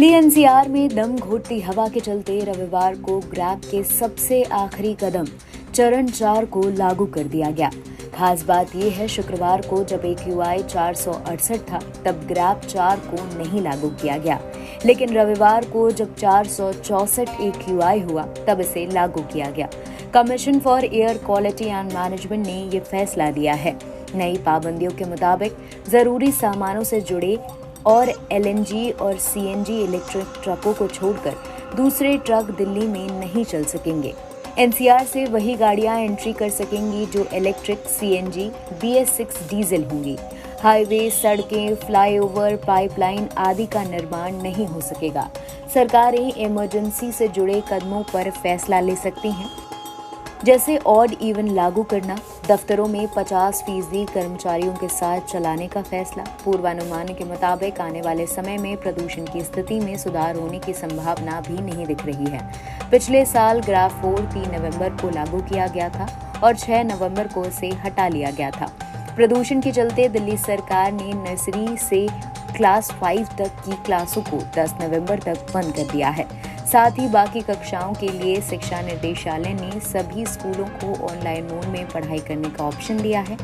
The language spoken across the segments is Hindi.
दिल्ली एनसीआर में दम घोटती हवा के चलते रविवार को ग्रैब के सबसे आखिरी कदम चरण 4 को लागू कर दिया गया। खास बात यह है, शुक्रवार को जब AQI 468 था तब ग्रैब 4 को नहीं लागू किया गया, लेकिन रविवार को जब 464 AQI हुआ तब इसे लागू किया गया। Commission for air quality and management ने ये फैसला लिया है। नई पाबंदियों के मुताबिक जरूरी सामानों से जुड़े और LNG और CNG इलेक्ट्रिक ट्रकों को छोड़कर दूसरे ट्रक दिल्ली में नहीं चल सकेंगे। NCR से वही गाड़ियां एंट्री कर सकेंगी जो इलेक्ट्रिक, CNG, BS6 डीजल होंगी। हाईवे, सड़कें, फ्लाईओवर, पाइपलाइन आदि का निर्माण नहीं हो सकेगा। सरकारें इमरजेंसी से जुड़े कदमों पर फैसला ले सकती हैं, जैसे ऑड इवन लागू करना, दफ्तरों में 50% कर्मचारियों के साथ चलाने का फैसला। पूर्वानुमान के मुताबिक आने वाले समय में प्रदूषण की स्थिति में सुधार होने की संभावना भी नहीं दिख रही है। पिछले साल ग्रैब 4 3 नवंबर को लागू किया गया था और 6 नवंबर को इसे हटा लिया गया था। प्रदूषण के चलते दिल्ली सरकार ने नर्सरी से क्लास 5 तक की क्लासों को 10 नवंबर तक बंद कर दिया है। साथ ही बाकी कक्षाओं के लिए शिक्षा निर्देशालय ने सभी स्कूलों को ऑनलाइन मोड में पढ़ाई करने का ऑप्शन दिया है।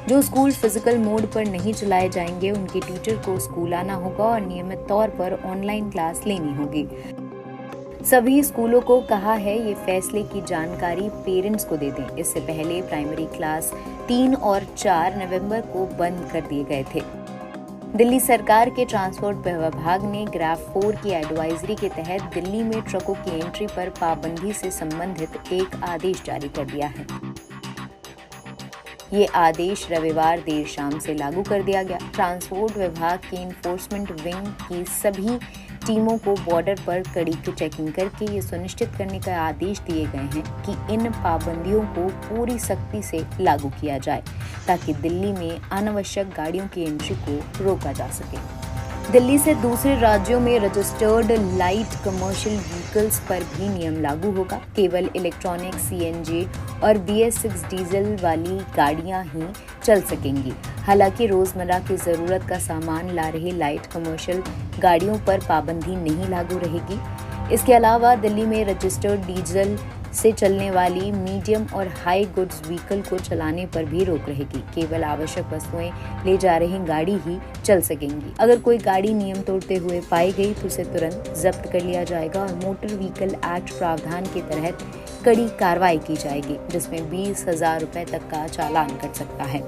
जो स्कूल फिजिकल मोड पर नहीं चलाए जाएंगे, उनके टीचर को स्कूल आना होगा और नियमित तौर पर ऑनलाइन क्लास लेनी होगी। सभी स्कूलों को कहा है ये फैसले की जानकारी पेरेंट्स को दे दें। इससे पहले प्राइमरी क्लास 3 और 4 नवंबर को बंद कर दिए गए थे। दिल्ली सरकार के ट्रांसपोर्ट विभाग ने ग्रैब 4 की एडवाइजरी के तहत दिल्ली में ट्रकों की एंट्री पर पाबंदी से संबंधित एक आदेश जारी कर दिया है। ये आदेश रविवार देर शाम से लागू कर दिया गया। ट्रांसपोर्ट विभाग की इन्फोर्समेंट विंग की सभी टीमों को बॉर्डर पर कड़ी की चेकिंग करके ये सुनिश्चित करने का आदेश दिए गए हैं कि इन पाबंदियों को पूरी सख्ती से लागू किया जाए, ताकि दिल्ली में अनावश्यक गाड़ियों की एंट्री को रोका जा सके। दिल्ली से दूसरे राज्यों में रजिस्टर्ड लाइट कमर्शियल व्हीकल्स पर भी नियम लागू होगा। केवल इलेक्ट्रॉनिक, CNG और BS6 डीजल वाली गाड़ियां ही चल सकेंगी। हालांकि रोजमर्रा की जरूरत का सामान ला रही लाइट कमर्शियल गाड़ियों पर पाबंदी नहीं लागू रहेगी। इसके अलावा दिल्ली में रजिस्टर्ड डीजल से चलने वाली मीडियम और हाई गुड्स व्हीकल को चलाने पर भी रोक रहेगी। केवल आवश्यक वस्तुएं ले जा रही गाड़ी ही चल सकेंगी। अगर कोई गाड़ी नियम तोड़ते हुए पाई गई तो उसे तुरंत जब्त कर लिया जाएगा और मोटर व्हीकल एक्ट प्रावधान के तहत कड़ी कार्रवाई की जाएगी, जिसमें 20,000 रुपए तक का चालान कट सकता है।